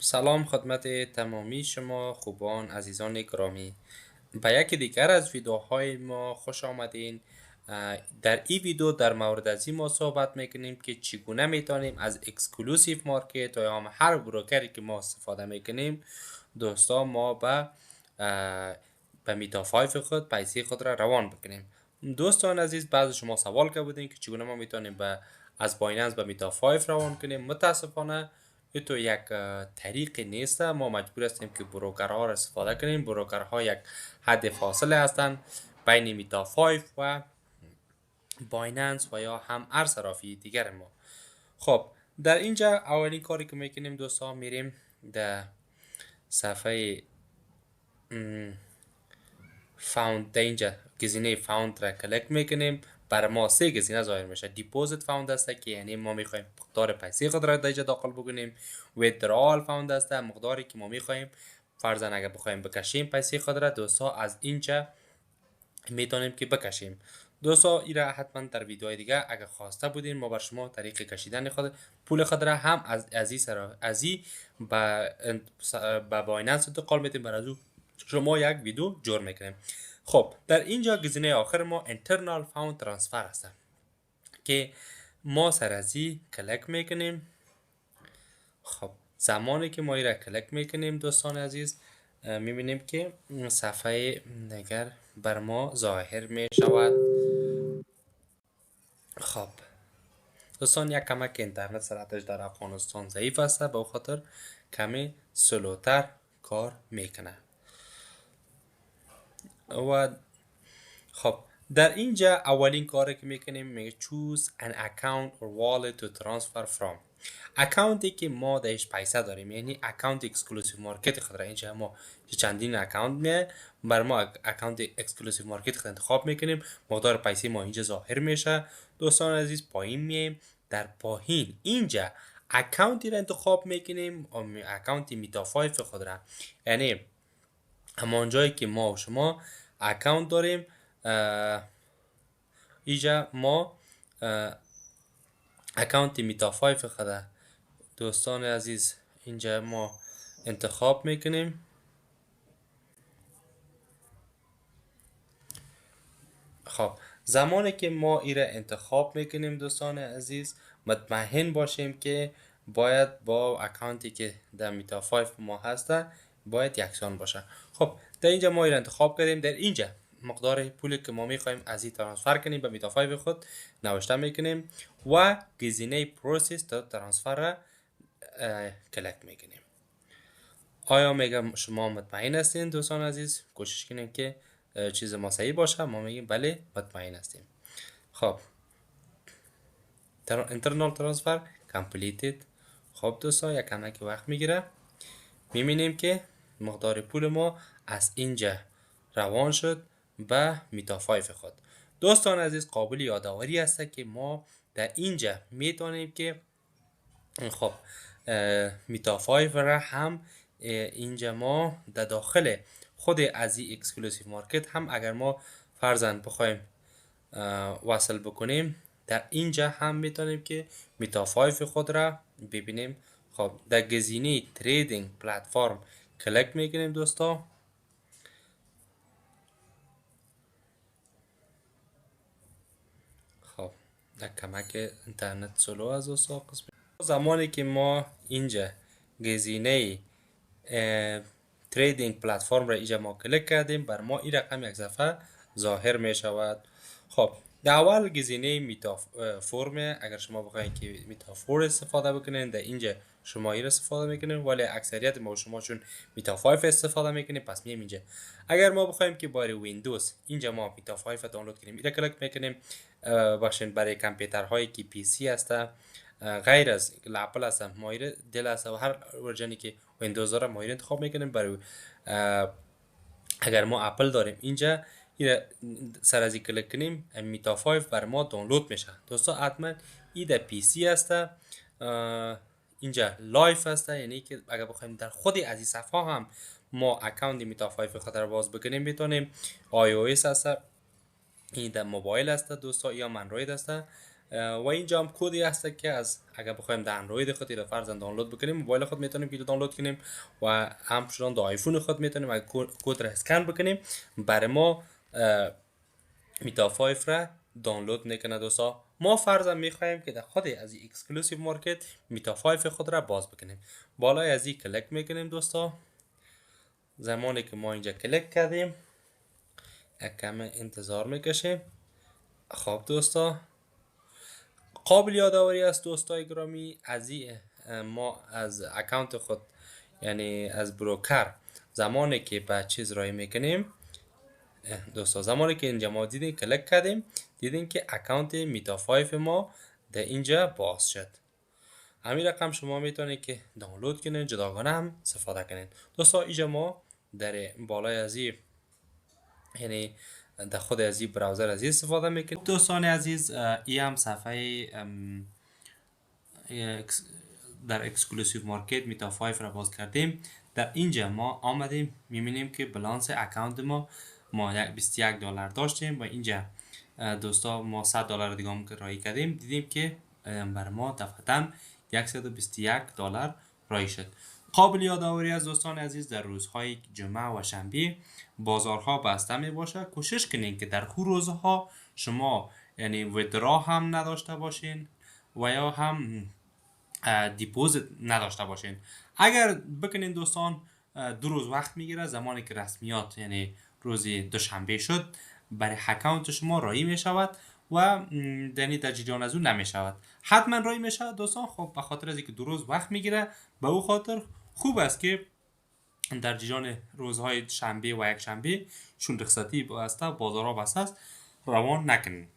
سلام خدمت تمامی شما خوبان عزیزان گرامی. به یکی دیگر از ویدیوهای ما خوش آمدین. در این ویدیو در مورد از این ما صحبت میکنیم که چگونه میتونیم از اکسکلوسیو مارکت یا هم هر بروکری که ما استفاده میکنیم دوستا ما به میتا 5 خود پیسه خود را روان بکنیم. دوستان عزیز، بعضی شما سوال کرده بودین که چگونه ما میتونیم از بایننس به میتا 5 روان کنیم. متاسفانه این تو یک طریق نیست. ما مجبور هستیم که بروکرها را استفاده کنیم. بروکرها یک حد فاصله هستند بین میتا 5 و بایننس و یا هم هر صرافی دیگر ما. خب در اینجا اولین کاری که میکنیم دوستان، میریم در صفحه فاوند. در اینجا گزینه فاوند را کلیک میکنیم. بر ما سه گزینه ظاهر میشه. دیپوزیت فاوند است که یعنی ما میخوایم مقدار پیسه خود را در اینجا داخل بکنیم. ویدرال فاوند است، مقداری که ما میخوایم فرضاً اگر بخوایم بکشیم پیسه خود را دوستا از اینجا میتونیم که بکشیم. دوستا این را حتما در ویدیوهای دیگه اگر خواسته بودین ما بر شما طریق کشیدن پول خود را هم از این به بایننس انتقال میدیم، بر از او شما یک ویدیو جور میکنیم. خب در اینجا گزینه آخر ما internal fund transfer هست که ما سر از این کلیک میکنیم. خب زمانی که ما این را کلیک میکنیم دوستان عزیز میبینیم که صفحه دیگر بر ما ظاهر میشود. خب دوستان، یک کمک اینترنت سرعتش در افغانستان ضعیف است، به خاطر کمی سلوتر کار میکنه. و خب در اینجا اولین کاری که میکنیم میگه choose an account or wallet to transfer from. اکانتی که ما درش پیسه داریم، یعنی اکانت اکسکلوسیو مارکت خود را اینجا ما چندین اکانت میه، بر ما اکانت اکسکلوسیو مارکت خود انتخاب میکنیم. مقدار پیسه ما اینجا ظاهر میشه. دوستان عزیز پایین میایم، در پایین اینجا اکانتی را انتخاب میکنیم، اکانت میتا 5 خود را، یعنی همان جایی که ما و شما اکانت داریم اینجا ما اکانت میتا 5 خود دوستان عزیز اینجا ما انتخاب میکنیم. خب زمانی که ما این را انتخاب میکنیم دوستان عزیز مطمئن باشیم که باید با اکانتی که در میتا 5 ما هسته باید یکسان باشه. خب در اینجا ما این را انتخاب کردیم. در اینجا مقدار پولی که ما میخوایم از این ترانسفر کنیم به میتا 5 خود نوشته میکنیم و گزینه پروسس تا ترانسفر را کلیک میکنیم. آیا میگم شما مطمئن هستین دوستان عزیز؟ کوشش کنیم که چیز ما صحیح باشه. ما میگیم بله مطمئن هستیم. خب internal transfer completed. خب دوستان یک کمک وقت میگیره. میبینیم که مقدار پول ما از اینجا روان شد به میتا 5 خود. دوستان عزیز قابل یادآوری است که ما در اینجا میتونیم که خب میتا 5 را هم اینجا ما در داخل خود از این اکسکلوسیو مارکت هم اگر ما فرضاً بخوایم وصل بکنیم در اینجا هم میتونیم که میتا 5 خود را ببینیم. خب در گزینه تریدینگ پلتفرم کلیک میکنیم دوستا. خب در کمک اینترنت سلو از دوستا زمانی که ما اینجا گزینه تریدینگ پلتفرم را اینجا ما کلیک کردیم بر ما این رقم یک صفحه ظاهر می شود. خب در اول گزینه میتا فرم، اگر شما بخواید که میتا 4 استفاده بکنین در اینجا شما این استفاده میکنین، ولی اکثریت ما شما چون میتا 5 استفاده میکنیم پس میایم اینجا. اگر ما بخوایم که برای ویندوز اینجا ما میتا 5 دانلود کنیم این کلیک میکنیم. باشین برای کامپیوترهایی که پی سی هسته غیر از اپل هست مایر دل هست و هر ورژنی که ویندوز داره مایر انتخاب میکنیم. برای اگر ما اپل داریم اینجا سر از کلیک کنیم میتا 5 بر ما دانلود میشه. دوستا حتما این در پی سی هسته، اینجا لایف هسته، یعنی که اگر بخوایم در خود از این صفحه هم ما اکانت میتا 5 خاطر باز بکنیم میتونیم. آی او اس هسته، این در موبایل هسته دوستا یا اندروید هسته. و اینجا هم کدی هست که از اگر بخوایم در اندروید خود را فرضاً دانلود بکنیم، موبایل خود میتونیم که دانلود کنیم و همچنان در آیفون خود میتونیم اگر کد را اسکن بکنیم برای ما میتا 5 را دانلود میکنه. دوستا ما فرضاً میخوایم که در خود از این اکسکلوسیو مارکت میتا 5 خود را باز بکنیم. بالای از این کلیک میکنیم دوستا. زمانی که ما اینجا کلیک کردیم یک کم انتظار میکشیم. خب دوستا، قابل یادآوری است دوستای گرامی، از ما از اکانت خود یعنی از بروکر زمانی که به چیز رای میکنیم دوستا، زمانی که اینجا ما دیدیم کلیک کردیم دیدیم که اکانت میتا 5 ما در اینجا باز شد. همین رقم شما میتونید که دانلود کنین، جداگانه هم استفاده کنین. دوستا اینجا ما در بالای از یعنی در خود از این براوزر از استفاده میکنیم. دوستان عزیز، این هم صفحه در اکسکلوسیو مارکت میتا 5 را باز کردیم. در اینجا ما آمدیم میبینیم که بالانس اکانت ما $21 داشتیم و اینجا دوستا ما $100 دیگه هم رای کردیم، دیدیم که بر ما دفعتاً $121 رای شد. قابل یادآوری از دوستان عزیز، در روزهای جمعه و شنبه بازارها بسته می باشه. کوشش کنین که در اون روزها شما یعنی ویدرا هم نداشته باشین و یا هم دیپوزیت نداشته باشین. اگر بکنین دوستان 2 روز وقت میگیره، زمانی که رسمیات یعنی روز دوشنبه شد برای اکانت شما رایی می شود و یعنی در جریان از اون نمی شود. حتما رایی می شود دوستان. خب به خاطر از اینکه 2 روز وقت میگیره به او خاطر خوب است که در جریان روزهای شنبه و یک شنبه چون رخصتی بسته بازارها بسته است روان نکنین.